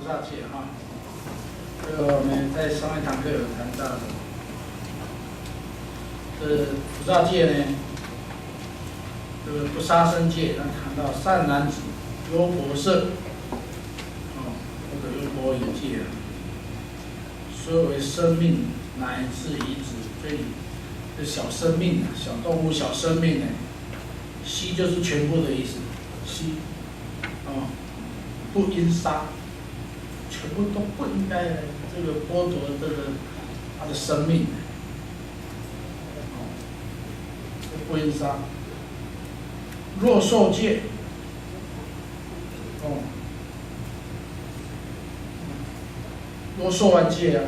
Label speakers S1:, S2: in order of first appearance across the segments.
S1: 菩萨戒哈。这个我们在上一堂课有谈到的，这菩萨戒呢，这个不杀生戒，那谈到善男子、优婆塞，这个优婆夷戒啊，虽为生命乃至遗子，所以这小生命啊，小动物、小生命呢，悉就是全部的意思，悉，不应杀，全部都不应该这个剥夺这个他的生命，不应杀。若受戒，若受完戒啊，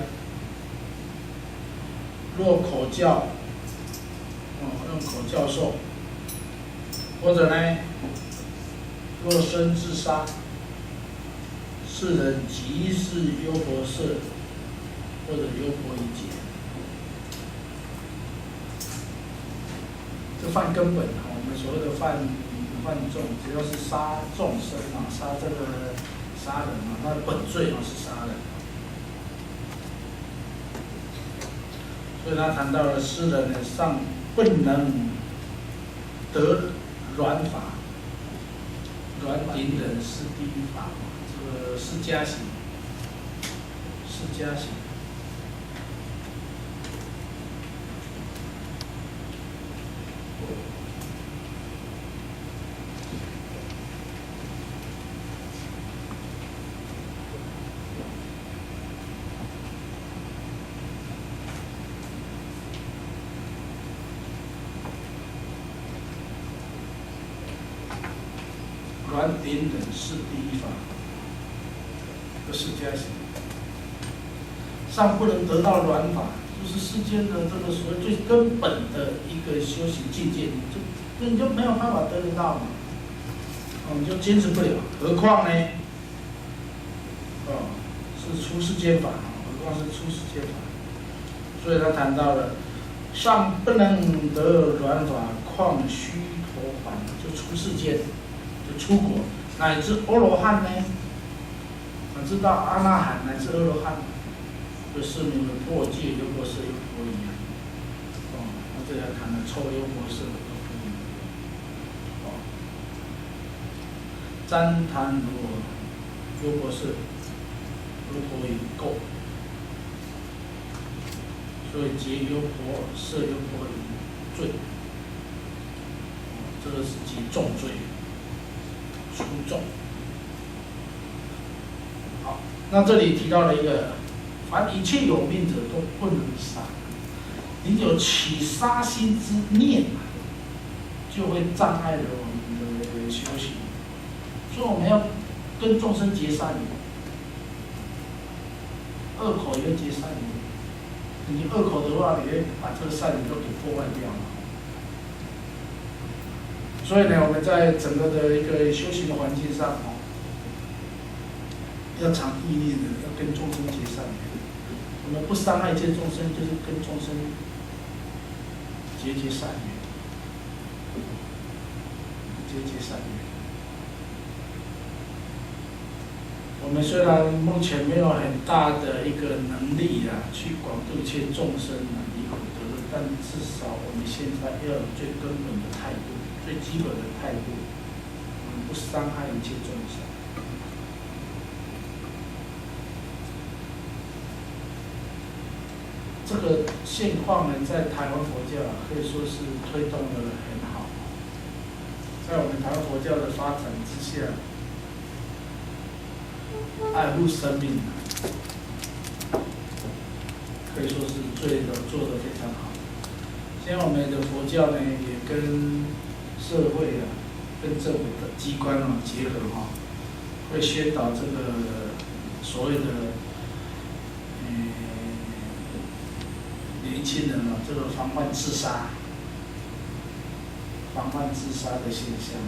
S1: 若口教，用口教授，或者呢，若身自杀，是人即是优婆塞或者优婆夷戒。这犯根本我们所谓的犯众，只要是杀众生啊，杀这个杀人啊，那本罪是杀人。所以他谈到了世人呢，尚不能得软法，软顶人是第一法，这个是加行，是加行。软顶人是第一法，这是加行。尚不能得到软法，就是世间的这个所谓最根本的一个修行境界，你就没有办法得得到嘛，你就坚持不了。何况呢？是出世间法，何况是出世间法。所以他谈到了，尚不能得软法，况须陀洹，就出世间。就出国，乃至阿罗汉呢？我知道阿那含乃至阿罗汉，就视名为破戒优婆塞、优婆夷啊。那这里还谈了臭优婆塞、优婆夷。旃檀罗优婆塞、优婆夷垢，所以结优婆塞、优婆夷罪，这个是极重罪。出众。好，那这里提到了一个，凡一切有命者都不能杀，你有起杀心之念，就会障碍了我们的修行。所以我们要跟众生结善缘，恶口也要结善缘。你恶口的话，你会把这个善缘都给破坏掉了。所以呢，我们在整个的一个修行的环境上，要常毅力的，要跟众生结善缘。我们不伤害一切众生，就是跟众生结善缘，结善缘。我们虽然目前没有很大的一个能力去广度一切众生离苦得乐，但至少我们现在要有最根本的态度。最基本的态度，我们不伤害一切众生。这个现况呢，在台湾佛教可以说是推动得很好。在我们台湾佛教的发展之下，爱护生命，可以说是做得非常好。现在我们的佛教呢，也跟社会跟政府的机关结合会宣导这个所谓的年轻人这个防范自杀的现象。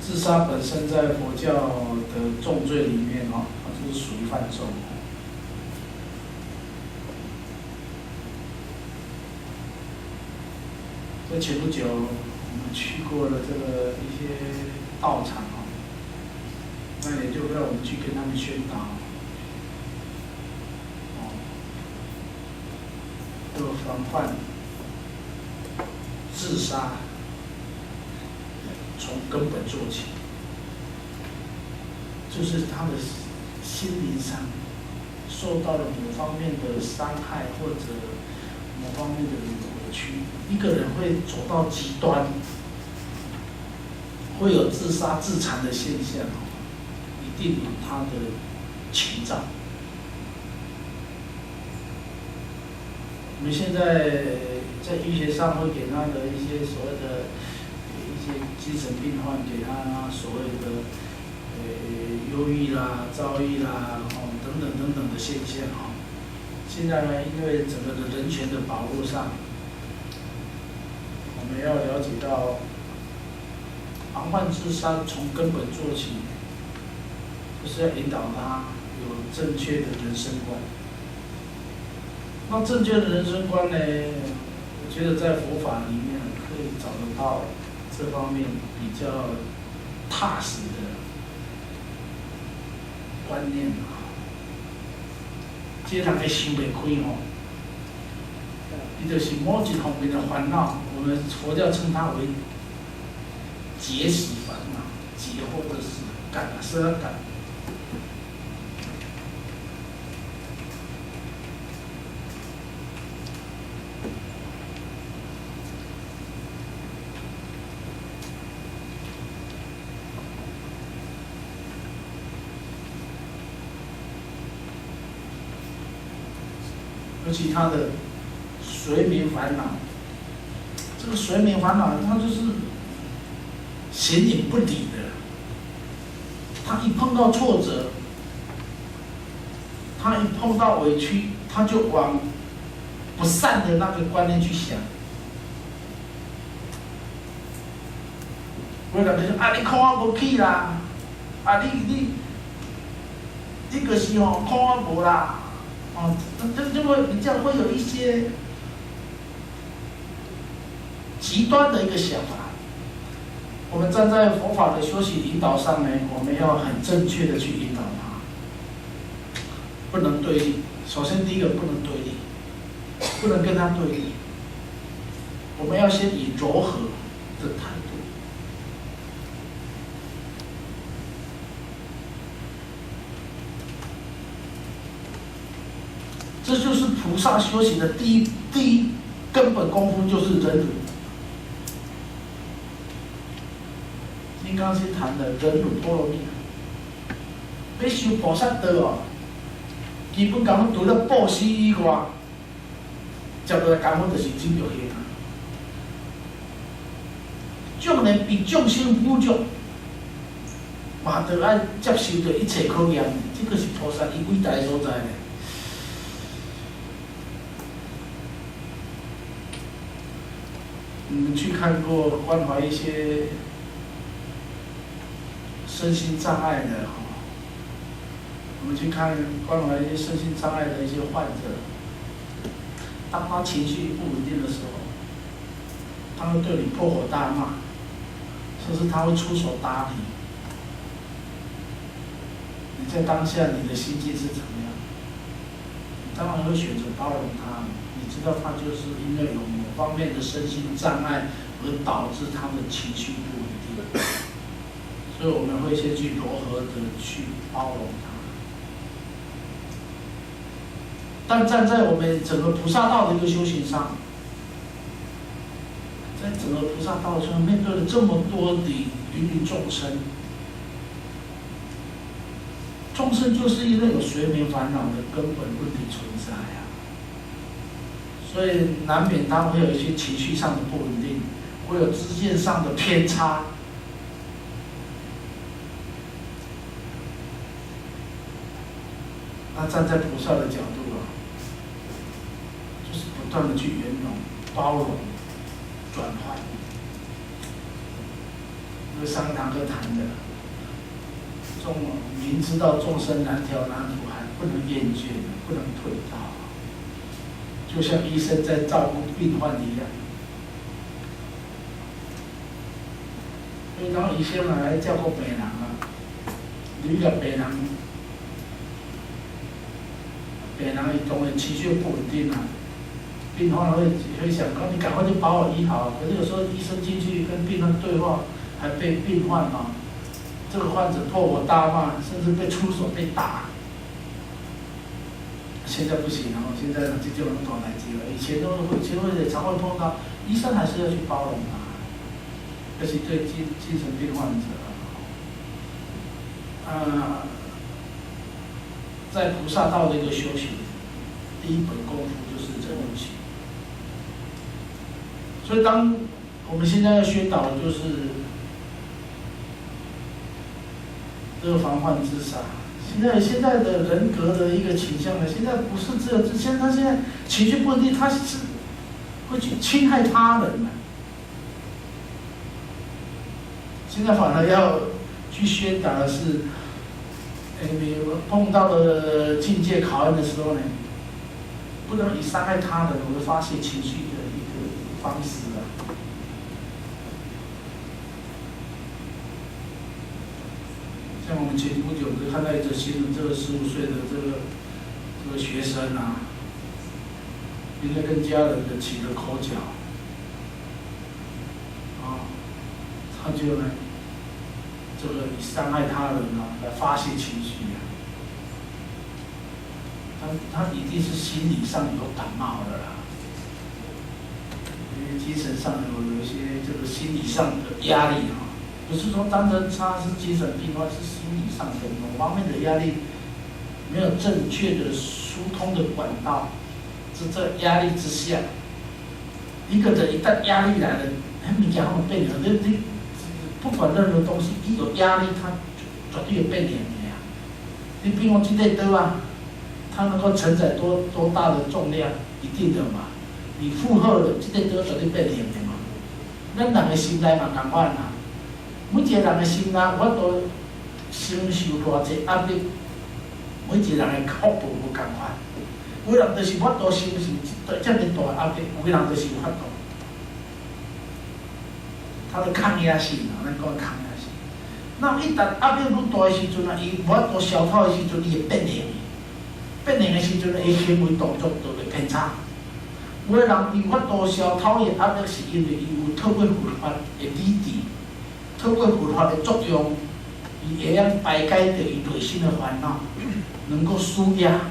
S1: 自杀本身在佛教的重罪里面它就是属于犯重。这前不久我们去过了这个一些道场那也就让我们去跟他们宣导，要防范自杀，从根本做起，就是他的心灵上受到了某方面的伤害或者某方面的委屈，一个人会走到极端，会有自杀自残的现象，一定有他的前兆。我们现在在医学上会给他的一些所谓的一些精神病患，给他所谓的忧郁啦、躁郁啦，等等等等的现象现在呢，因为整个的人权的保护上，我们要了解到，防范自杀从根本做起，就是要引导他有正确的人生观。那正确的人生观呢，我觉得在佛法里面可以找得到这方面比较踏实的观念这人会想不开伊就是某一方面的烦恼，我们佛教称它为结习烦恼，结或者是感色感。尤其他的随眠烦恼，这个随眠烦恼，它就是形影不离的。他一碰到挫折，他一碰到委屈，他就往不善的那个观念去想。我感觉说啊，你看我无去啦，啊你就是看我无啦。就会比较会有一些极端的一个想法。我们站在佛法的修行引导上呢，我们要很正确的去引导他，不能对立。首先第一个不能对立，不能跟他对立。我们要先以柔和的态度。这就是菩萨修行的第一根本功夫，就是忍辱。金刚经谈的忍辱波罗蜜，要修菩萨道基本功夫除了布施以外，接落来功夫就是忍辱行。众人比众生富足，嘛得爱接受着一切考验，这个是菩萨伊伟大的所在咧。你们去看过关怀一些身心障碍的我们去看关怀一些身心障碍的一些患者，当他情绪不稳定的时候，他会对你破口大骂，甚至他会出手打你。你在当下你的心境是怎么样？你当然会选择包容他。你知道他就是因为有某方面的身心障碍而导致他的情绪不稳定，所以我们会先去柔和的去包容他。但站在我们整个菩萨道的一个修行上，在整个菩萨道上面对了这么多的芸芸众生，众生就是因为有随眠烦恼的根本问题存在所以难免他会有一些情绪上的不稳定，会有知见上的偏差。那站在菩萨的角度就是不断的去圆融、包容、转换。因为上一堂课谈的，明知道众生难调难处，还不能厌倦，不能退道。就像医生在照顾病患一样，所以当医生来照顾病人有一个病人伊当然情绪不稳定啊，病患会想说你赶快就把我医好，可是有时候医生进去跟病人对话，还被病患这个患者破口大骂，甚至被出手被打。现在不行了，现在这就能懂来接了。以前也常会碰到，医生还是要去包容他，尤其对精神病患者。在菩萨道的一个修行，第一本功夫就是忍辱行。所以，当我们现在要宣导的就是这个防患自杀。现在的人格的一个倾向呢，现在不是只有他现在情绪不稳定，他是会去侵害他人的。现在反而要去宣导的是，你碰到了境界考验的时候呢，不能以伤害他人为发泄情绪的一个方式啊。像我们前不久不是看到一则新闻，这个15岁的这个学生啊，因为跟家人的起了口角，他就呢，这个以伤害他人来发泄情绪啊。他一定是心理上有感冒的啦，因为精神上有一些这个心理上的压力不是说单纯他是精神病患，是心理上的某方面的压力没有正确的疏通的管道，这压力之下，一个人一旦压力来了，物件会变的。你不管任何东西，一有压力，它绝对会变的呀。你比如这个刀啊，它能够承载多大的重量，一定的嘛。你负荷了，这个刀绝对变的嘛。咱人的心内嘛同款啊。每一个人的心内，我都承受偌济压力，每一个人的福报无共款。有人就是我都承受这么大压力，有人就是有法度。他的抗压性咱讲抗压性。那一旦压力愈大的时阵伊无法度消透的时阵，伊会变形。变形的时阵，伊行为动作就会偏差。有的人伊无法度消透伊压力，是因为伊有透过佛法的理智。透过佛法的作用，伊会晓排解掉伊内心的烦恼，能够舒压。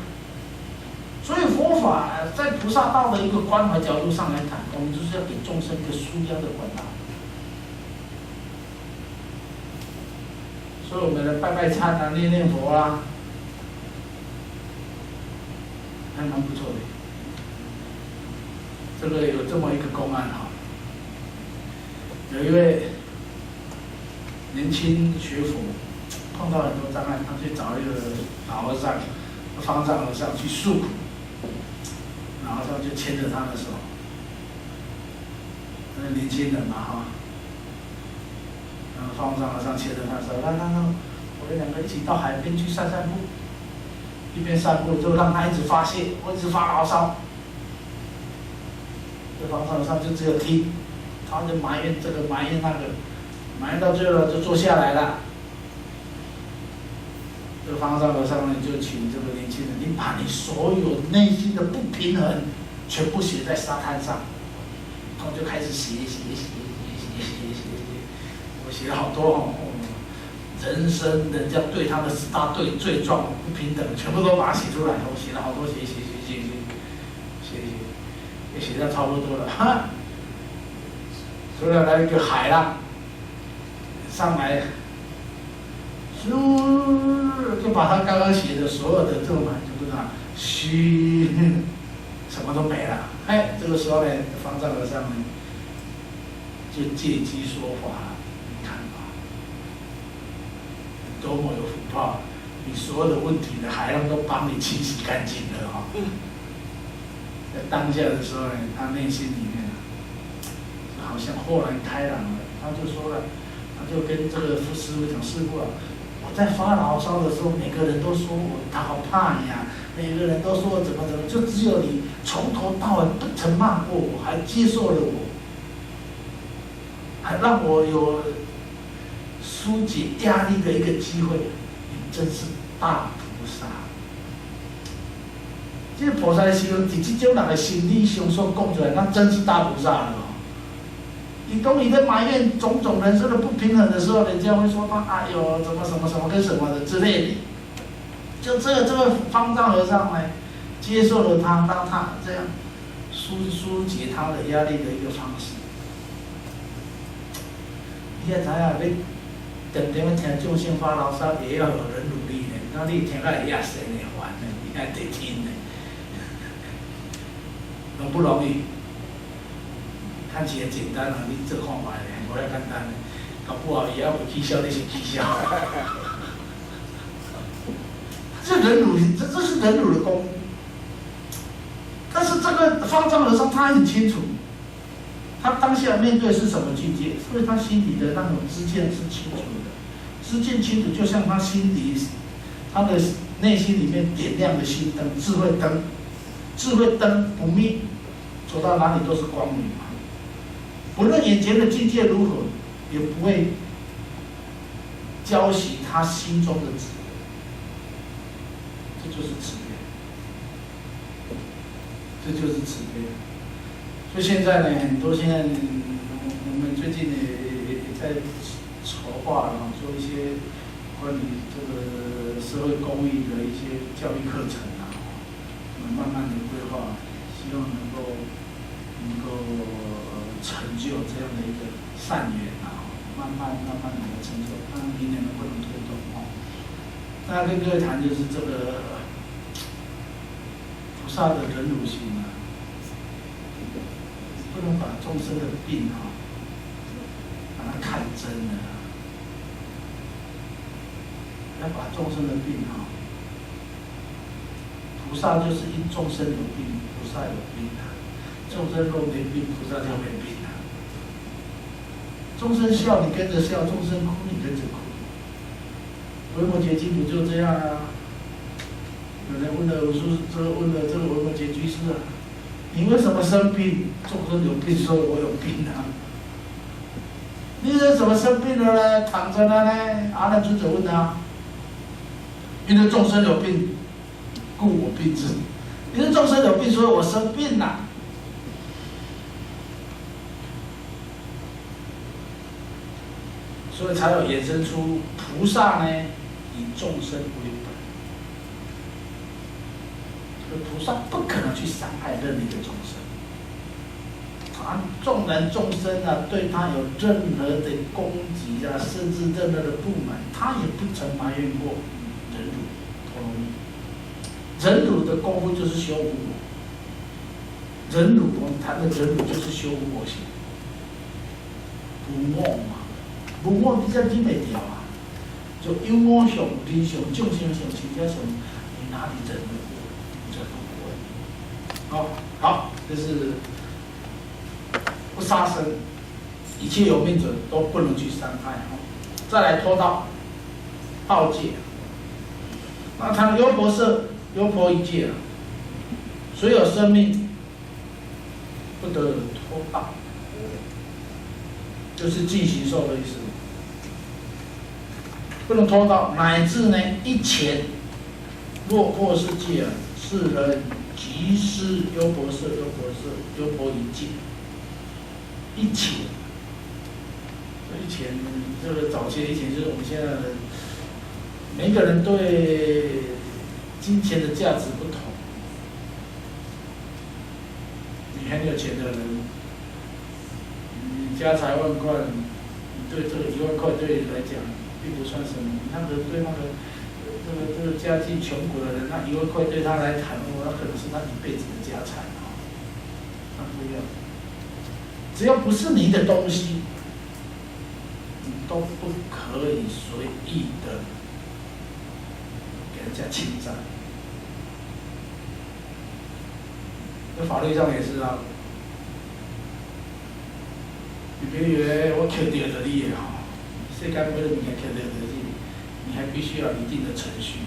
S1: 所以佛法在菩萨道的一个关怀角度上来谈，我们就是要给众生一个舒压的管道。所以我们来拜拜忏啊，念念佛啊，还蛮不错的。这个有这么一个公案有一位年轻学佛碰到很多障碍，他去找一个老和尚、方丈和尚去诉苦，老和尚就牵着他的手，那年轻人嘛然后方丈和尚牵着他说：“来，我们两个一起到海边去散散步。”一边散步就让他一直发泄，我一直发牢骚。这方丈和尚就只有听，他就埋怨这个埋怨那个。埋怨到最后就坐下来了。这个方丈和尚呢，就请这个年轻人，你把你所有内心的不平衡全部写在沙滩上，然后就开始写。我写了好多人生人家对他的10大罪状不平等，全部都把它写出来。我写了好多写，也写到差不多了。突然来一个海浪。上来，就把他刚刚写的所有的这种就是什么都没了。这个时候呢，方丈和尚呢就借机说法了。你看吧，多么有福报！你所有的问题的海浪都帮你清洗干净了在当下的时候呢，他内心里面好像豁然开朗了。他就说了。他就跟这个师父讲：“师父啊，我在发牢骚的时候，每个人都说我好怕呀，每个人都说我怎么，就只有你从头到尾不曾骂过我，还接受了我，还让我有疏解压力的一个机会。你真是大菩萨。这个菩萨的形容，伫这种人的心理上所讲出来，那真是大菩萨了哦。你当你在埋怨种种人生的不平衡的时候，人家会说他哎呦怎么什么什么跟什么的之类的。就这个方丈和尚呢，接受了他，当他这样疏解他的压力的一个方式。你也知影，你常常听众生发牢骚，也要有人努力呢。那你听到也生的烦呢，你还得听呢，容不容易？看起来简单啊，你做看卖咧，无遐简单咧。搞不好也要有绩效，你是绩效。这忍辱，这是忍辱的功夫。但是这个方丈和尚他很清楚，他当下面对是什么境界，所以他心里的那种知见是清楚的，知见清楚，就像他心里，他的内心里面点亮的心灯，智慧灯，智慧灯不灭，走到哪里都是光明嘛。不论眼前的境界如何，也不会浇熄他心中的智慧。这就是慈悲，这就是慈悲。所以现在呢，很多现在我们最近也在筹划啊，做一些关于这个社会公益的一些教育课程啊，我们慢慢的规划，希望能够成就这样的一个善缘啊，慢慢的成就，看明年能不能推动啊。那跟各位谈就是这个菩萨的忍辱心啊，不能把众生的病啊，把它看真了，要把众生的病啊，菩萨就是因众生有病，菩萨有病啊。众生若没病，菩萨就没病啊。众生笑你跟着笑，众生哭你跟着哭。维摩诘经不就这样啊？有人问了这个维摩诘居士啊，你为什么生病？众生有病，说我有病啊。你是怎么生病了呢？躺着了呢？阿难尊者问他，因为众生有病，故我病之。因为众生有病，所以我生病了。所以才有衍生出菩萨呢，以众生为本。菩萨不可能去伤害任何一个众生，纵然众生啊对他有任何的攻击啊，甚至任何的不满，他也不曾埋怨过忍辱陀罗尼。忍辱的功夫就是修无我，忍辱我们谈的忍辱就是修无我心，不我嘛。无我比较听袂掉啊，就有我上、人上、众生上、亲家上，你哪里忍得过？忍不过。好，这是不杀生，一切有命者都不能去伤害。再来拖到盗戒，那谈优婆塞、优婆夷戒，所有生命不得拖盗，就是尽形寿的意思。不能拖到，乃至呢一钱，若破世界啊，世人即施优婆塞、优婆夷戒，一钱，一钱这个早期的一钱就是我们现在的，每个人对金钱的价值不同。你很有钱的人，你家财万贯，你对这个1万块对你来讲并不算什么。那个对那个这个家境穷苦的人，那1万块对他来谈，那可能是他一辈子的家产啊。那不一样，只要不是你的东西，你都不可以随意的给人家侵占。在法律上也是啊，你别以为我捡到的你的吼，世间每个物件捡到的你还必须要一定的程序。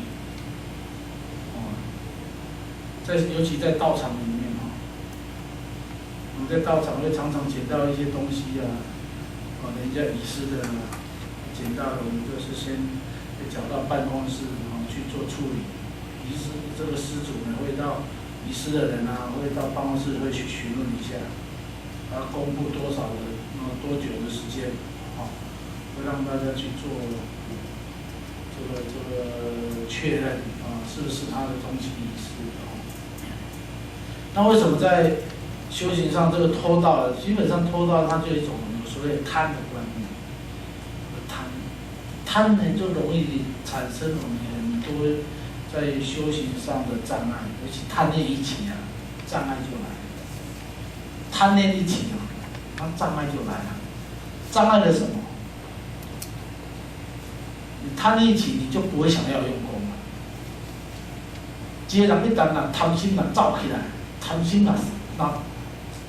S1: 尤其在道场里面哈，我们在道场会常常捡到一些东西啊，人家遗失的捡到了，我们就是先被找到办公室去做处理。遗失这个失主呢，会到遗失的人会到办公室会去询问一下，公布多少的多久的时间，会让大家去做这个确认是不是他的东西遗失。那为什么在修行上这个偷盗基本上偷盗它就一种所谓贪的观念，贪呢就容易产生我们很多在修行上的障碍，尤其贪念一起障碍就来了。贪念一起那障碍就来了。障碍了什么？你贪念一起，你就不会想要用功了。一个人一旦贪心走起来，贪心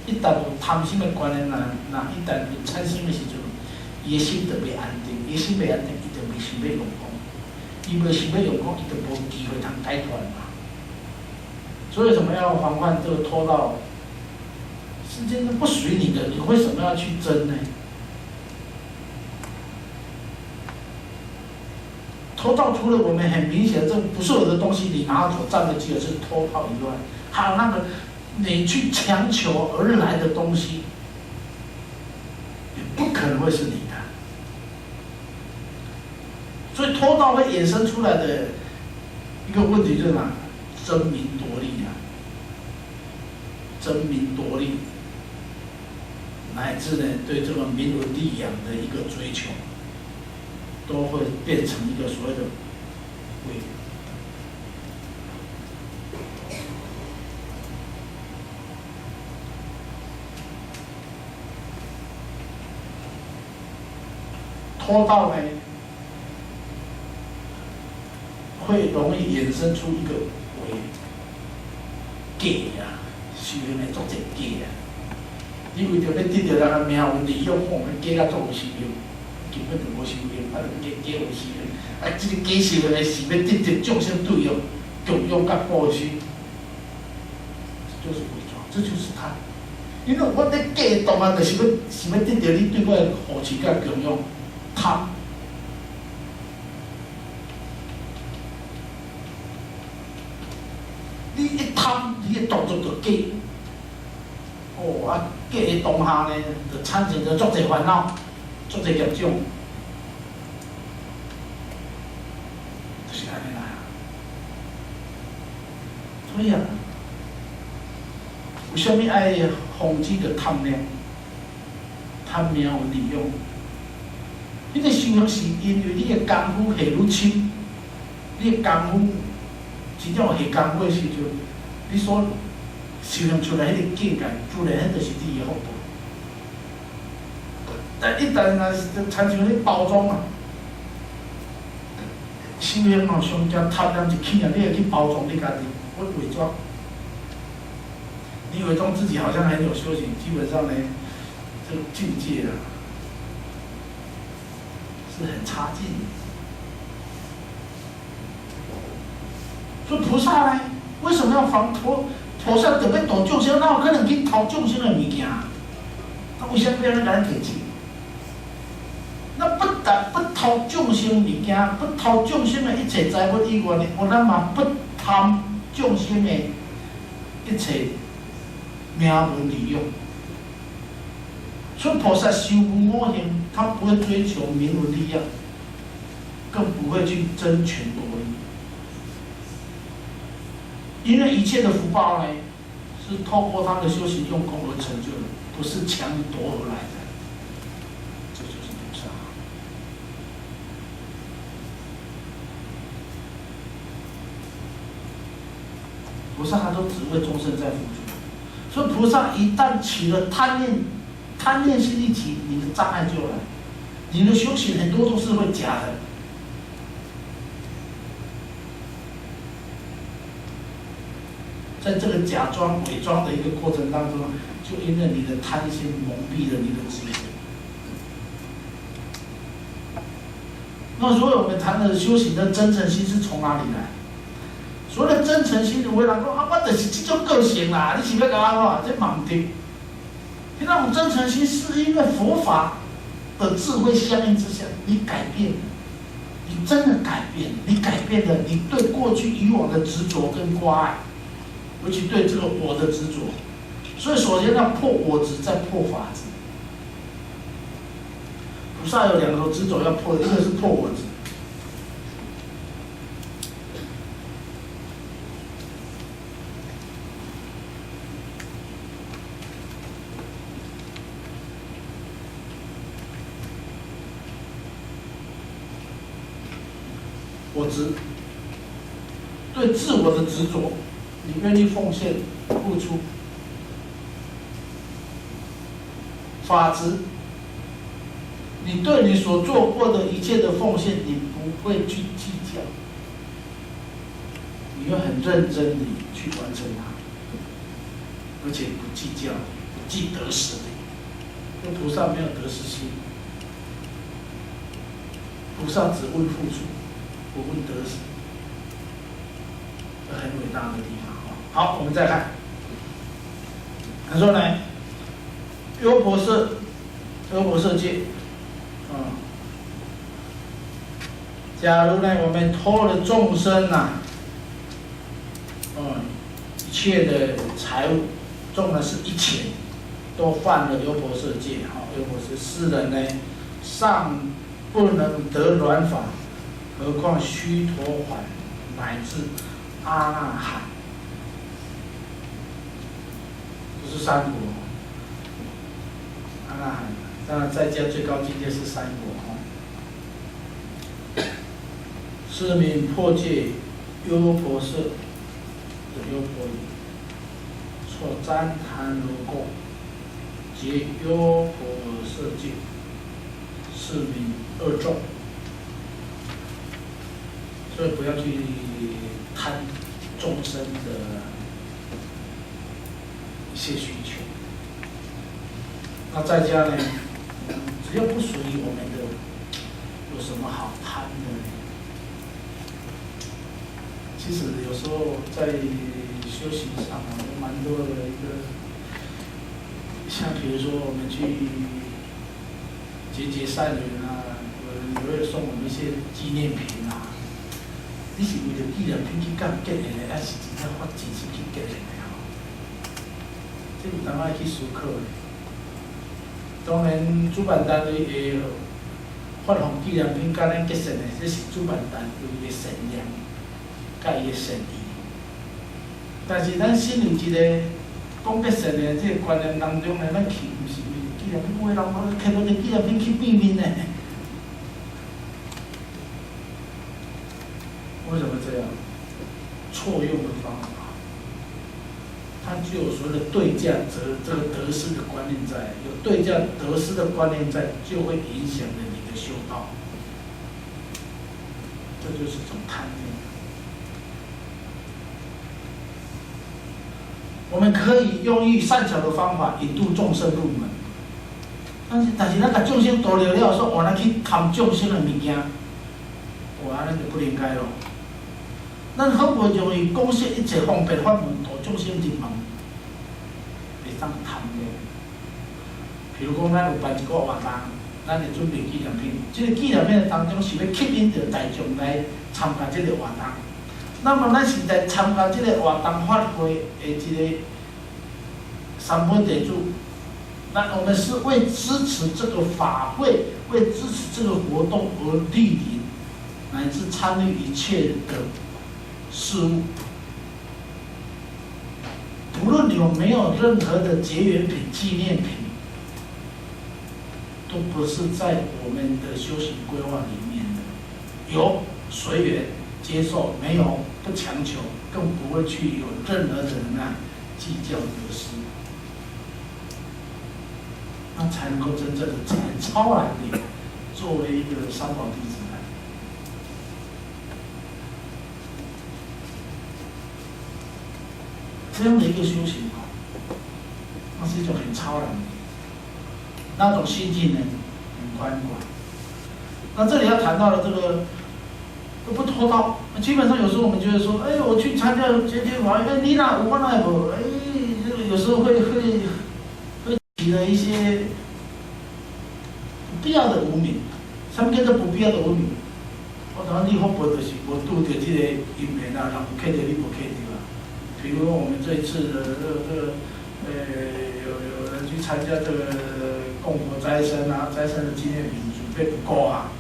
S1: 一旦有贪心的观念一旦有产生的时阵，伊的心就袂安定，伊心袂安定，伊就袂想要用功，伊袂想要用功，伊就无机会通解脱嘛。所以为什么要防范这个偷盗？世间是不属于你的，你为什么要去争呢？偷盗除了我们很明显，这不是我的东西，你拿走占的机会是偷盗以外，还有那个你去强求而来的东西，也不可能会是你的。所以偷盗会衍生出来的一个问题就是什么？争名夺利争名夺利，乃至呢对这个名闻利养的一个追求，都会变成一个所谓的伪。偷盗呢，会容易衍生出一个伪假修行的做者假你为着要得到人的名闻利养，假甲做有修行，根本就无修行，假有修行。这个假修的是要得到众生对用、供养甲布施，这就是伪装，这就是贪。因为我咧假当就是要得到你对我的扶持甲供养，贪。你一贪，你的动作就假。假的当下呢，就产生着足侪烦恼，足侪业障，就是安尼啦。所以为什么爱防止着贪念？贪名闻利养。你个修行是因为你的功夫下愈深，你的功夫真正有下功夫的时阵，你所修行出来迄个境界，自然迄就是你的福报。但一旦参像你包装修行上惊贪念一起你会去包装你家己，我伪装。你伪装自己好像很有修行，基本上呢，这个境界是很差劲的。所以菩萨呢，为什么要防偷？菩萨特别度众生，哪有可能去偷众生的物件？他为什么要让咱提起？那不但不偷众生物件，不偷众生的一切财物以外呢，咱嘛不贪众生的一切名闻利养。所以菩萨修五行，他不会追求名闻利养，更不会去争权夺利。因为一切的福报呢，是透过他的修行用功而成就的，不是强夺而来的。这就是菩萨。菩萨他都只为众生在付出，所以菩萨一旦起了贪念心一起，你的障碍就来。你的修行很多都是会假的。在这个假装、伪装的一个过程当中，就因为你的贪心蒙蔽了你的智慧。那所以我们谈的修行的真诚心是从哪里来？所谓的真诚心，有的人讲我就是这种个性啦，你是要干嘛？这嘛唔对。那种真诚心是因为佛法的智慧相应之下，你改变了，你你真的改变，你改变了你对过去以往的执着跟挂碍，尤其对这个我的执着。所以首先要破我执，再破法执。菩萨有两种执着要破的，一个是破我执。我执，对自我的执着，你愿意奉献付出。法执，你对你所做过的一切的奉献，你不会去计较，你会很认真地去完成它，而且不计较，不计得失的。因为菩萨没有得失心，菩萨只问付出，不问得失，这很伟大的地方。好，我们再看，他说呢，优婆塞戒，假如呢我们托了众生一切的财物，纵然是一钱，都犯了优婆塞戒。优婆塞世人呢，尚不能得软法，何况须陀洹乃至阿那含，这是三果。阿那含，当然在家最高境界是三果。是名破戒优婆塞的优婆夷，所旃檀如供，皆优婆塞戒，是名二众。所以不要去贪众生的一些需求。那在家呢，只要不属于我们的，有什么好贪的呢？其实有时候在修行上有蛮多的一个，像比如说我们去结善缘有人送我们一些纪念品你是为了纪念品去干结的呢，还是真正发钱是去结的呢？这有当爱去思考的。当然，主办单位会发放纪念品甲咱结善的，这是主办单位的善良。甲伊的善意，但是咱心里一个讲结善的这个观念当中呢，咱去毋是为纪念品，有的人我摕到个纪念品去变面呢。为什么这样？错用的方法，它具有所谓的对价这个得失的观念在，有对价得失的观念在，就会影响了你的修道。这就是一种贪念。我们可以用善巧的方法引渡众生入门，但是咱把众生导了了，说我来去贪众生的物件，安尼就不应该咯。咱好不容易讲说一切方便法门度众生入门，会当贪的。譬如讲，咱有办一个活动，咱会准备纪念品，这个纪念品当中是要吸引到大众来参加这个活动。那么咱是在参加这个活动发挥的一个三本地主，那我们是为支持这个法会，为支持这个活动而莅临，乃至参与一切的事物。不论有没有任何的结缘品、纪念品，都不是在我们的修行规划里面的。有随缘接受，没有不强求，更不会去有任何的计较得失，那才能够真正的才超然地作为一个三宝弟子来。这样的一个修行那是一种很超然的，那种心境呢，很宽广。那这里要谈到的这个。都不拖到，基本上有时候我们觉得说，哎，我去参加结节法，哎，你哪有我哪有，哎，这个有时候会起了一些不必要的无名，什么叫做不必要的无名？我然你福报就是无拄着这个因缘啊，人有克着你无克着啊。比如我们这一次的有人去参加这个供佛斋生啊，斋生的纪念品准备不够啊，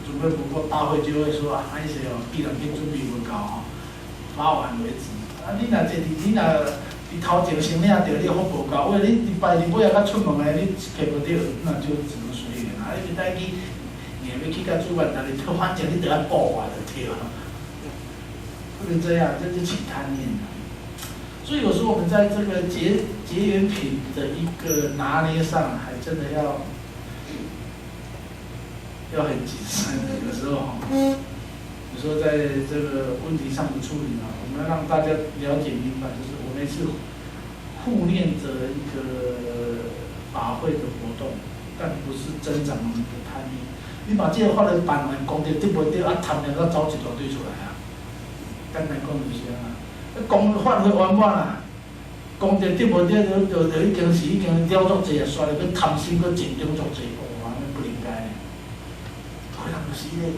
S1: 准备不够，大会就会说啊，那些哦，既然去准备不够哦，发完为止。啊，你若你若伫头前先领着你福报够，喂，你礼拜日尾啊，甲出门的你摕无着，那就只能随缘啊。你袂使去，硬要去甲主办，但是反正你得要报完就对了。不能这样，这就起贪念了。所以有时候我们在这个结缘品的一个拿捏上，还真的要很谨慎。有时候有时候在这个问题上的处理啊，我们要让大家了解明白，就是我们是护念着一个法会的活动，但不是增长我们的贪念。你把这个法律办完，讲得对不对啊？贪念要走一大堆出来啊！简单讲就是啊，讲法会圆满啊，讲得对无对，就已经是已经了足济啊，煞了去贪心，去紧张足济，哇，那不应该呢。非常可惜嘞。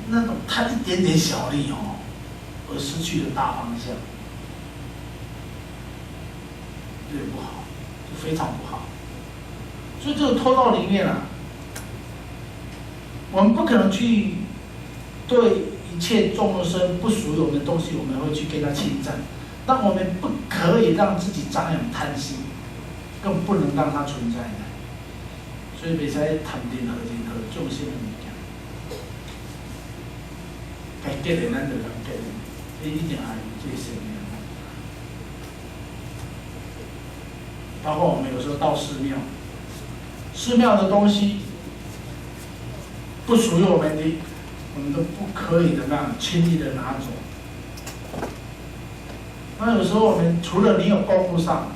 S1: 那种贪一点点小利哦，而失去了大方向，这也不好，这非常不好。所以这个拖到里面啊，我们不可能去对一切众生不属于我们的东西，我们会去跟他侵占。但我们不可以让自己长养贪心，更不能让它存在的。所以袂使贪任何众生的物件，该给的咱就能给的，你一定爱这个善良。包括我们有时候到寺庙，寺庙的东西不属于我们的，我们都不可以的那样轻易的拿走。那有时候我们除了你有公务上，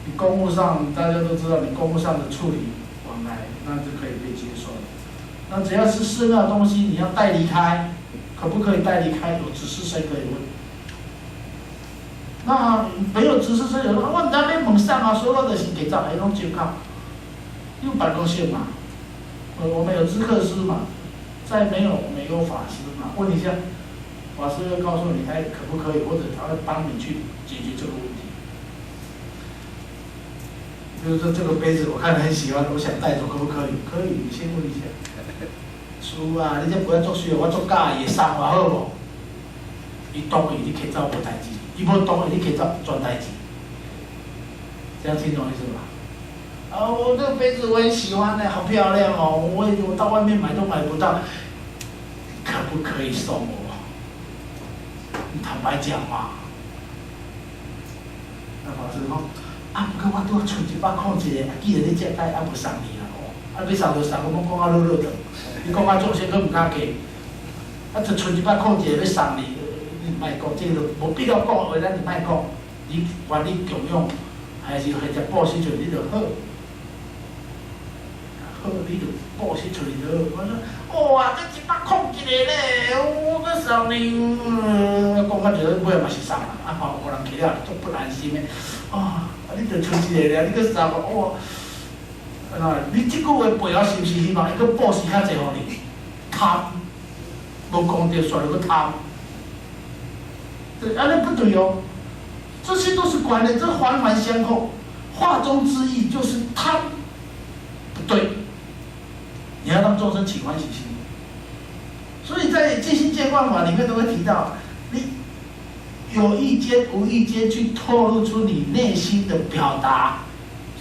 S1: 你公务上大家都知道，你公务上的处理往来，那就可以被接受了。那只要是寺庙的东西，你要带离开，可不可以带离开？有指示谁可以问？那没有指示谁有说，我唔知要问上啊，所以我就是给照，拢照靠。有办公室嘛，我们有知客师嘛，再没有我们有法师嘛，问一下，法师会告诉你，哎，可不可以，或者他会帮你去解决这个问题。比如说这个杯子，我看你很喜欢，我想带走，可不可以？可以，你先问一下。叔啊，你这不要作需要，我作假也送我好无？伊同意你摕走无代志，伊无同意你摕走全代志。这样听懂意思吧？啊，我这个杯子我很喜欢的，好漂亮哦！我到外面买都买不到，可不可以送我？你坦白讲嘛。那法师讲。啊，不过我拄存100块一个，既然你这摆啊，无送你啦，啊，要送就送，我讲啊落落的，你讲啊做些佫唔敢给，啊，就存100块一个要送你，你莫讲，这个无必要讲的话，咱就莫讲，你管你共用，还是或者报失出你就好，好你就报失出去就好。我说，哇，这100块一个咧，我要送你，讲啊就尾嘛是送啦，啊，怕有人起了足不安心的，啊。你着存一个尔，你搁送我哇！啊，你即句话背后是毋是希望伊搁报时较济互你？贪，无讲着煞了搁贪，对，安尼不对哦。这些都是观念，这环环相扣。话中之意就是贪，不对。你要让众生起欢喜心。所以在戒心戒观法里面都会提到，你。有意间、无意间去透露出你内心的表达，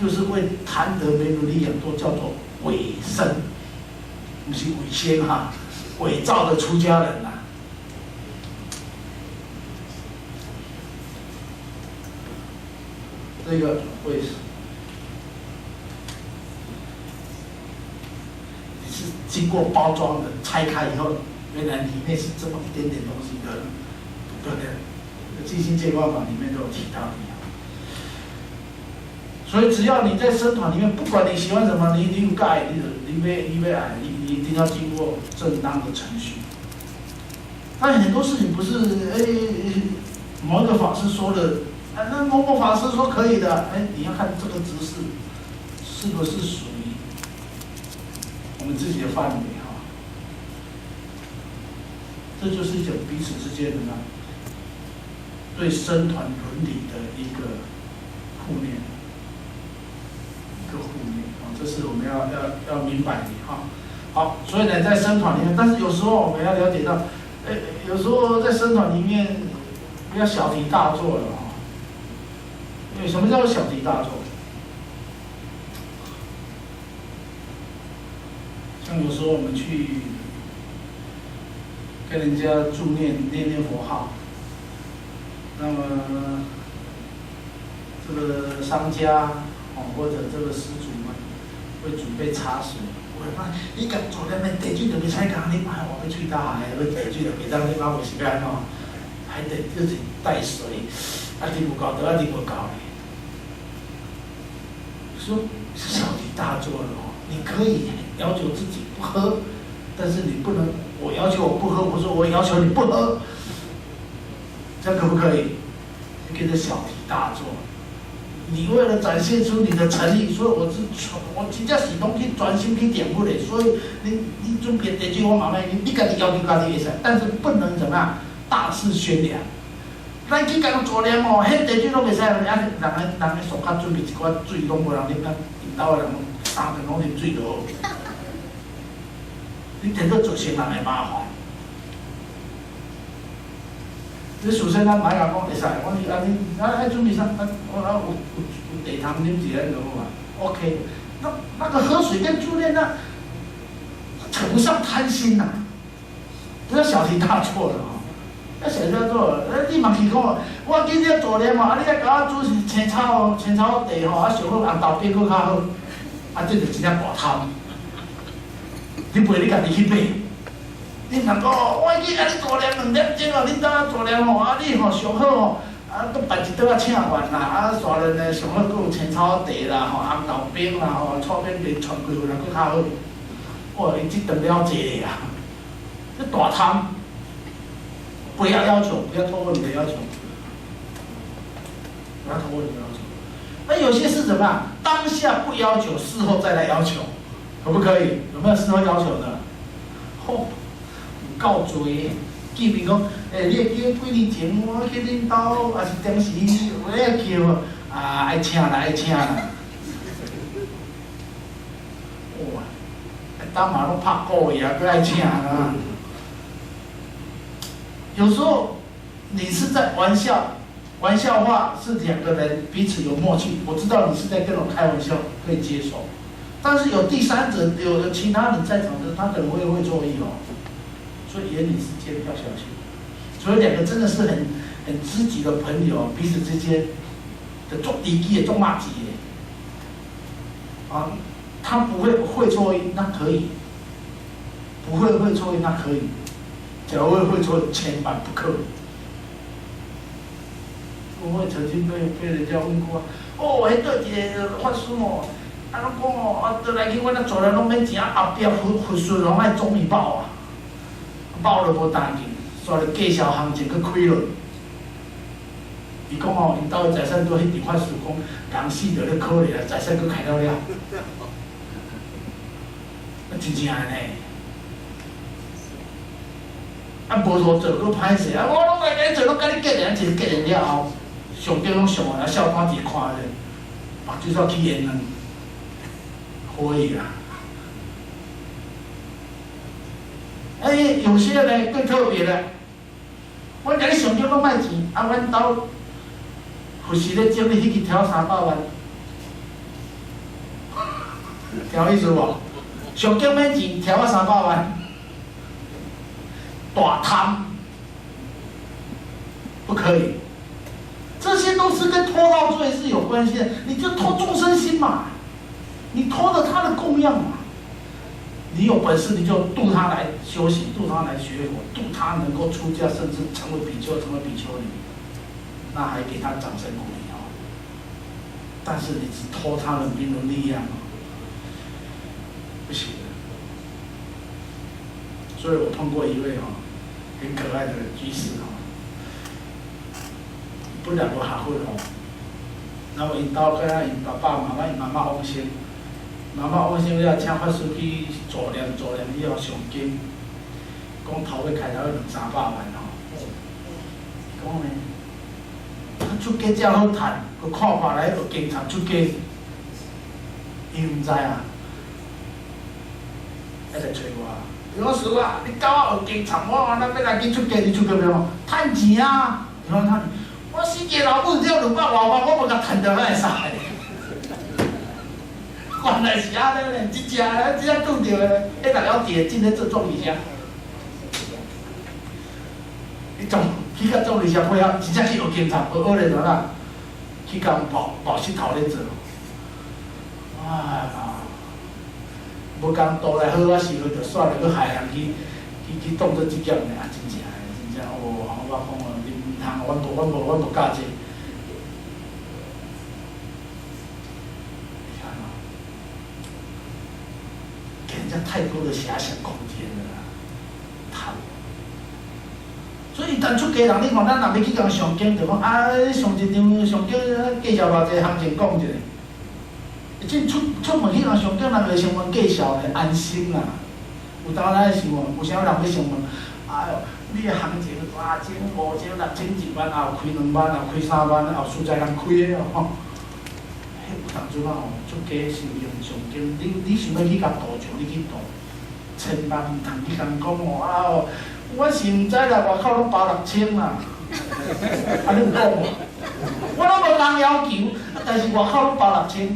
S1: 就是为贪得没努力养，都叫做伪僧，不是伪仙哈，伪造的出家人呐、啊。这个伪是经过包装的，拆开以后，原来里面是这么一点点东西的，对不对？戒心戒观法里面都有提到的，所以只要你在僧团里面，不管你喜欢什么，你有爱，你要爱，你一定要经过正当的程序。但很多事情不是某一个法师说的，那某某法师说可以的，你要看这个执事是不是属于我们自己的范围哈？这就是一种彼此之间的呢，对僧团伦理的一个互念，这是我们要明白的哈。好，所以呢，在僧团里面，但是有时候我们要了解到，有时候在僧团里面不要小题大做了哈。因为什么叫做小题大做？像有时候我们去跟人家助念佛号，那么这个商家或者这个施主们会准备茶水。我讲，你甲做咧，地主就袂使讲你买我要去打的，要地主就袂当你买，袂是安怎？还得自己带水，你不搞得，你不搞的。说是小题大做了哦，你可以要求自己不喝，但是你不能，我要求我不喝，我说我要求你不喝，这样可不可以？你给这小题大做。你为了展现出你的诚意，所以我真正是拢去专心去点不的，所以你准备地主我慢慢你家己要求家己会使，但是不能怎么样大肆宣扬。咱去甲做念哦，迄地主拢袂使，人个手卡准备一罐水，拢无人啉，咱因兜的人三顿拢啉水就好。你摕到做成人的麻烦。你首先咱买甲讲会使，我是安尼，爱准备啥？我有茶汤啉一下就好啊。OK， 那个喝水跟助念那扯不上贪心呐，不要小题大做了。要小题大做，你嘛去讲，我今日做念嘛，你来甲我煮是青草茶吼，上好红豆饼佫较好，这就真正大贪。你陪你家己去买。你若讲我已经甲你做念2点钟哦，你当做念吼，你上好佫办一桌请饭啦，煞了呢上好佫有青草茶啦，红豆饼啦，炒面面传几份啦，佫较好。哇，伊这顿了济啊，这大贪。不要要求，不要拖过你的要求，不要拖过你的要求。那有些是怎么样？当下不要求，事后再来要求，可不可以？有没有事后要求的？有够多的。见面讲，你会记得几年前我去恁兜，也是当时我咧叫爱请啦，爱请啦。哇，当嘛拢拍鼓的啊，佫爱请啊。有时候你是在玩笑话，是2个人彼此有默契。我知道你是在跟我开玩笑，可以接受。但是有第三者，有其他人在场的，他可能会错意哦。所以言语之间要小心。所以2个真的是很知己的朋友，彼此之间的做敌机的做骂机的啊，他不会错意，那可以；不会错意，那可以。假如会错，千万不可。我曾经被人家问过，迄个一个法师哦，拢讲哦，倒来去阮做了拢免钱，后壁佛事拢爱总伊报啊，报了无当紧，煞了介绍行情佫开了。伊讲哦，因兜的财产都迄地法师讲，人死着咧可怜啊，财产佫开了了，真正安尼。无所做，佫歹势啊！我拢来甲你做，拢甲你结连，一结连了后，上顶拢上来，笑单一看咧，目睭煞起烟软，可以啦。有些呢更特别的，我甲你上顶拢卖钱，阮兜护士咧整理迄个调300万，听意思无？上顶免钱，调我300万。大贪，不可以，这些都是跟拖到罪是有关系的。你就拖众生心嘛，你拖了他的供养嘛。你有本事你就度他来修行，度他来学佛，度他能够出家，甚至成为比丘，成为比丘尼，那还给他掌声鼓励哦。但是你只拖他的名闻利养，不行的。所以我碰过一位很可爱的居士本来无学佛那么因兜跟因爸爸妈妈、因妈妈往生，妈妈往生了，请法师去助念以后上经，讲头要开头要200-300万吼。讲呢，出家真好趁，佮看法来学经常出家，伊毋知啊，一直找我。老师啊，你教我学经常，我咱要来去出家，你出家要无？趁钱啊！你讲趁钱，我死家老母只有200多万，我无甲趁着哪会使？原来是安尼咧，真正咧，只拄着咧，迄6了地真咧做总理啥？你总去甲总理啥配合？真正去学警察，学咧怎啦？去甲抱膝头咧做。啊！无讲倒来好啊，时候就煞了，去害人去当做职业咧，真正哦，我讲哦，你毋通，阮无教这。太多的遐想空间了啦，太。所以当出家人，你看咱若要去共上经，就讲啊，上一场上经介绍偌济行情讲一下。即出门去共上经，人就先问介绍咧，安心啦。有当咱想问，有啥人要先问？哎哟，你的行情3千、5千、6千、1万，后开2万，后开3万，后实在人开的哦。有当阵啊吼，出家是用上经，你想要去甲度就你去度，千万毋通去共讲哦啊哦，我是毋知啦，外口拢包6000啦，啊你有讲无？我拢无人要求，但是外口拢包6000，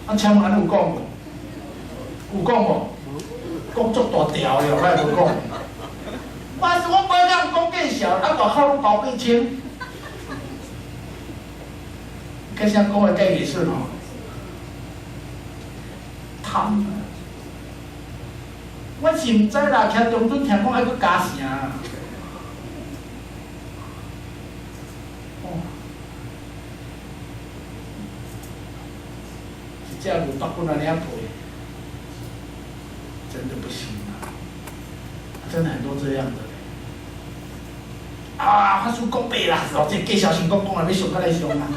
S1: 啊请问安尼有讲无？有讲无？讲足大条了，哪会无讲？我无甲讲介绍，啊外口拢包8000。跟像讲的介意思吼，贪。我是毋知啦，听中准听讲还佫加成。哦，一只500斤安尼啊赔，真的不行啊！真的很多这样的。啊，法师讲白啦，老这介绍先讲啊，要上较来上啊。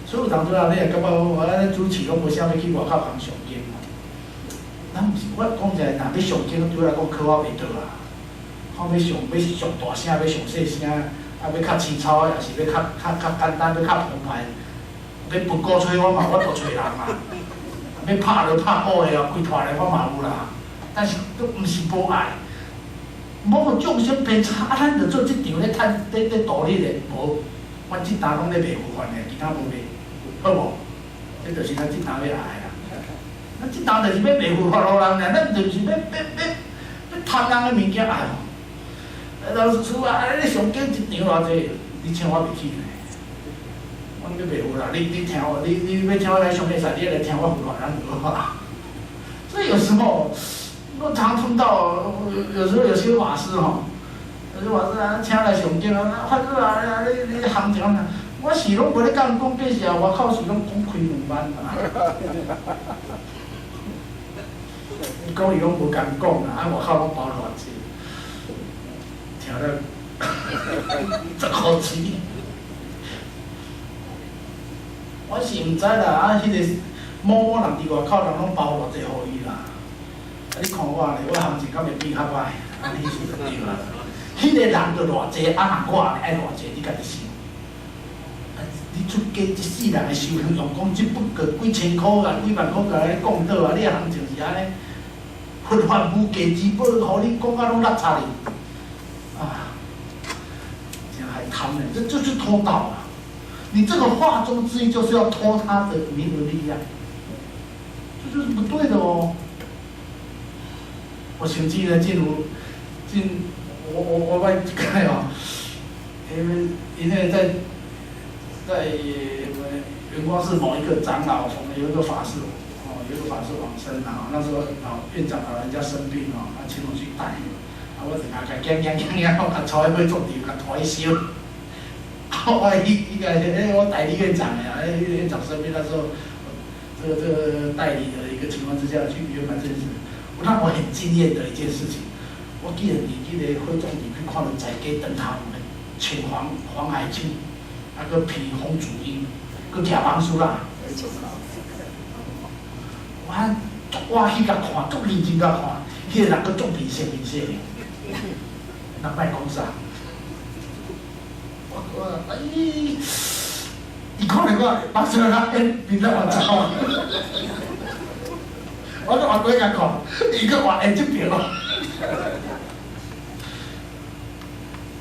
S1: 所以有当阵啊，你也感觉我主持拢无啥要去外口行上经啊。咱毋是，我讲一下，若要上经，对我来讲靠我袂倒啊。看要上大声，要上细声，啊要较青草，也是要较简单，要较澎湃。要分鼓吹我嘛，我都吹人嘛。要拍就拍好个哦，规团的我嘛有啦。但是都毋是无爱。某个众生偏差，啊，咱着做即场咧道理咧，无，阮即单拢咧卖有款诶，其他无卖。好无？这就是咱即单要来啦。咱即单就是要维护法路人俩，咱就是要贪人的物件哎吼。老师啊，你上经一场偌济，你请我袂起呢？我要维护啦，你听我，你要听我来上面赛，你来听我辅导人就好啦。所以有时候我常碰到，有时候有些法师吼，有些法师啊，请来上经啊，法师啊，你行情啊。我是拢无咧甲人讲介绍，外口是拢讲开2万啦。伊讲伊拢无甲人讲啦，啊外口拢包偌济，听了真好奇。我是毋知啦，啊迄个某人伫外口人拢包偌济互伊啦。啊你看我咧，我行情敢会比较歹，安尼是就对啦。迄个人着偌济，啊若我爱偌济，你家己想。你出家一世人的修行，用讲即不过几千箍啊、几万箍，甲你讲倒啊！你行情是安尼，佛法无价之宝，互你讲啊拢落差哩，啊，这还贪呢？这就是偷盗啊！你这个话中之意就是要偷他的名和利呀，这就是不对的哦。我前几年我外看哦，因为在圆光寺某一个长老，我们有一个法师，有一个法师往生啊，那时候院长老人家生病哦，请我去带，我就甲讲，我甲带去做掉，甲带烧。伊个我代理院长呀，院长生病那时候，这个代理的一个情况之下去圆满这件事，让我很惊艳的一件事情。我记得你迄个会众里去看到在给灯塔，像黄海青。个披红主衣，个夹帮书啦。我去甲看，足认真甲看，迄个人个足面色面色的，人莫讲啥。伊看着我，把所有人面在往走。我都换过甲看，伊个换下这边咯。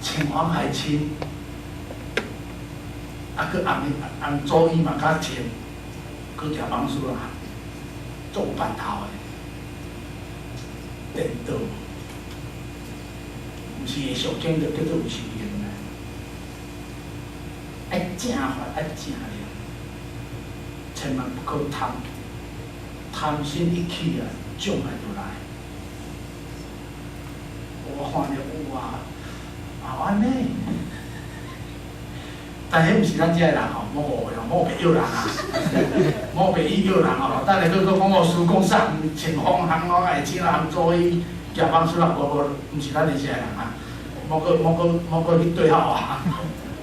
S1: 青黄海青，个红左衣嘛较浅，个夹帮书啦。做板头的，电刀，毋是会上镜就叫做有修养的，爱正法爱正量，千万不可贪，贪心一起啊，障碍就来。我看着哇，安尼。但迄毋是咱遮个人吼，莫误会哦，莫袂诱人啊，莫袂意诱人哦。等下佫讲我师讲啥，穿红红哦，爱穿红做伊夹帮出来，毋是咱的遮个人啊，莫去对号啊，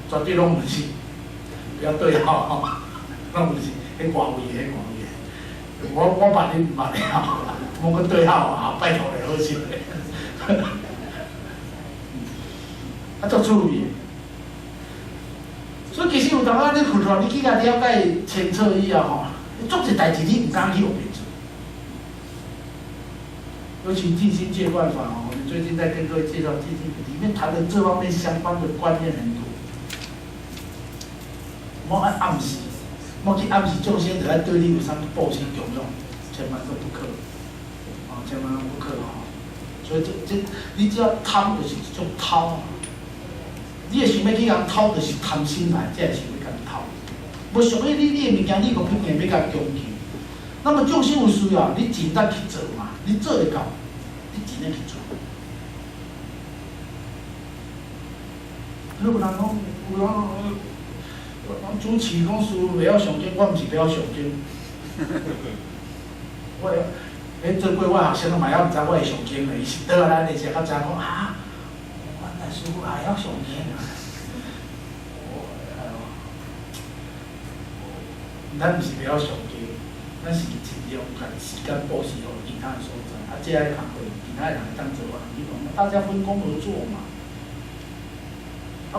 S1: 绝对拢毋是，不要对号吼，拢毋是，迄外位的，迄外位的，我捌你毋捌了，莫去对号啊，拜托咧，好势咧，啊，足注意。所以其实有当啊，你佛法你去甲了解清楚以后吼，做一代志你唔敢去学别做。尤其静心戒观法哦，我们最近在跟各位介绍静心，里面谈的这方面相关的观念很多。莫爱暗示，莫去暗示众生在对你有啥报心供养，千万都不可，千万不可哦。所以你只要贪就是一种偷。你会想要去人偷，就是贪心来，才会想要甲人偷。无想要你的物件，你个拼命要甲强求。那么众生有需要，你尽力去做嘛，你做会到，你尽力去做。有人讲，有人主持讲师傅袂晓上经，我毋是袂晓上经。做过我学生嘛，还毋知我会上经嘞，伊是倒来咱的时候，才知讲啊。师傅还要上经啊！咱毋是袂晓上经，咱是尽量把时间布施互其他的所在，这样工课其他人会当做啊，你讲大家分工合作嘛。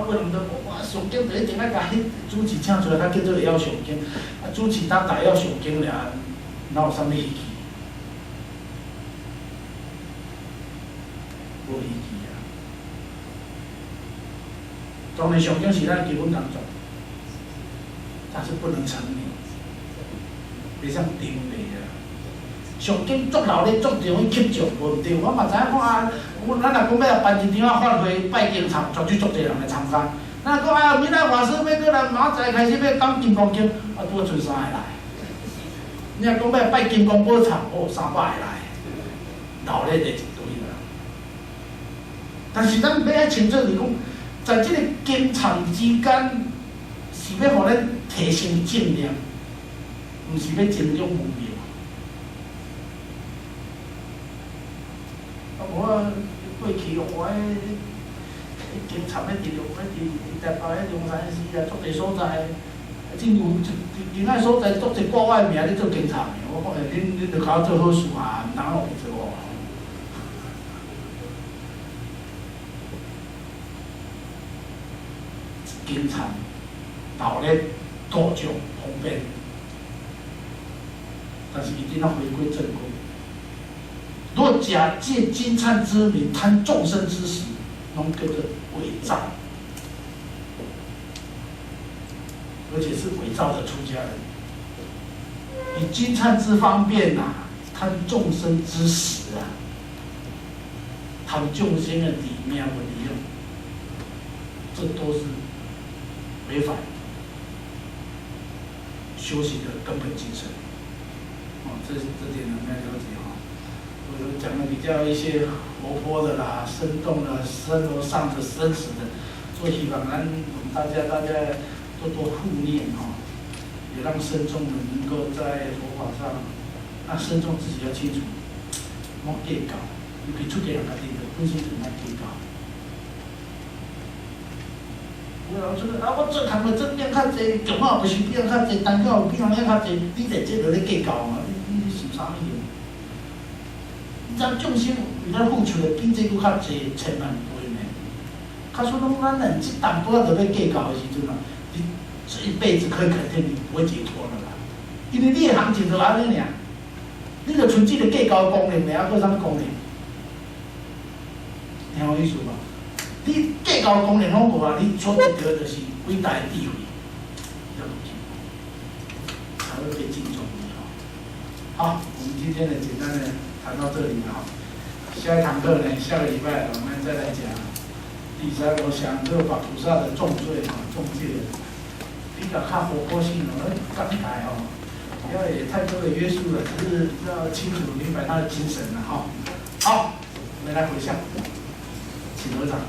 S1: 不能得哇上经就一定爱甲迄主持请出来，他叫做会晓上经，主持当大要上经俩，哪有啥物义气？无义气。当然，上经是咱基本工作，但是不能沉迷，别像定力啊。上经足闹咧，足容易吸众，无毋对。我嘛知影讲啊，咱若讲要办一场啊法会拜经场，绝对足侪人来参加。咱讲啊，明仔外师要过来，明仔开始要讲金刚经，啊，拄剩3个来。你若讲要拜金刚宝场，哦，300个来，闹咧就一堆啦。但是咱要爱清楚是讲。在这个经场之间，是要互咱提升正量，毋是要增长无明。我过去我经场咧伫台北迄中山市啊，足侪所在，真有另外所在足侪国外名咧做经场的。我讲恁着靠做好事啊，哪有袂做哦？经常闹咧多种方便，但是一定要回归正轨。若假借金灿之名贪众生之时，拢叫做伪造，而且是伪造的出家人。以金灿之方便呐，贪众生之时啊，贪众生的利命为利用，这都是违反修行的根本精神。这点呢，要了解哈。我讲的比较一些活泼的啦、生动的、生活上的、真实的，所以希望我们大家多多护念哈，也让僧众们能够在佛法上，那僧众自己要清楚，莫计较，尤其出家人家己的本身就莫计较。我做工课做变较济，重要不是变较济，单脚变变较济，你在这落咧计较嘛？你想啥物嘢？你咱众生为咱付出的比这搁较济千万倍呢。他说拢咱人这淡薄仔就要计较的时阵啊，你这一辈子可以肯定你不会解脱的啦，因为你的行情就安尼尔，你就剩这个计较的功能，还有啥物功能？听我意思无？你计较功能拢无啊，你所得到就是伟大的智慧，了不起，才会被敬重的哈。好，我们今天呢简单的谈到这里哈。下一堂课呢，下个礼拜我们再来讲第三，我想这个法菩萨的重罪哈，重戒比较较活泼性哦，刚才哦，不要也太多的约束了，只是要清楚明白他的精神了哈。好，我们来回向，请合掌。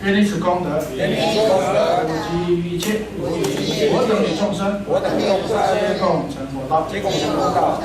S1: 愿以此功德，
S2: 愿以此功德，
S1: 普及一切，
S2: 普及一切，
S1: 我等与众生，
S2: 我等与众生，
S1: 皆共成佛道，
S2: 皆共成佛道。